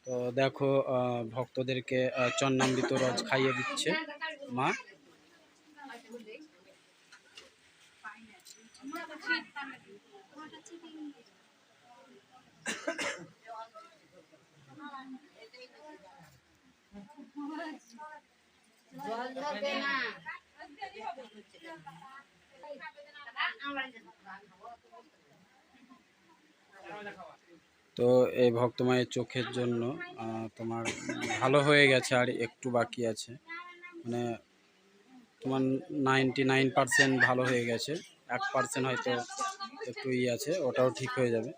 তো দেখো ভক্তদেরকে চন্নামৃত রস খাইয়ে দিচ্ছে মা। তো এই ভক্তমায়ের চোখের জন্য তোমার ভালো হয়ে গেছে, আর একটু বাকি আছে, মানে তোমার 99% ভালো হয়ে গেছে, 1% হয়তো একটু আছে, ওটাও ঠিক হয়ে যাবে।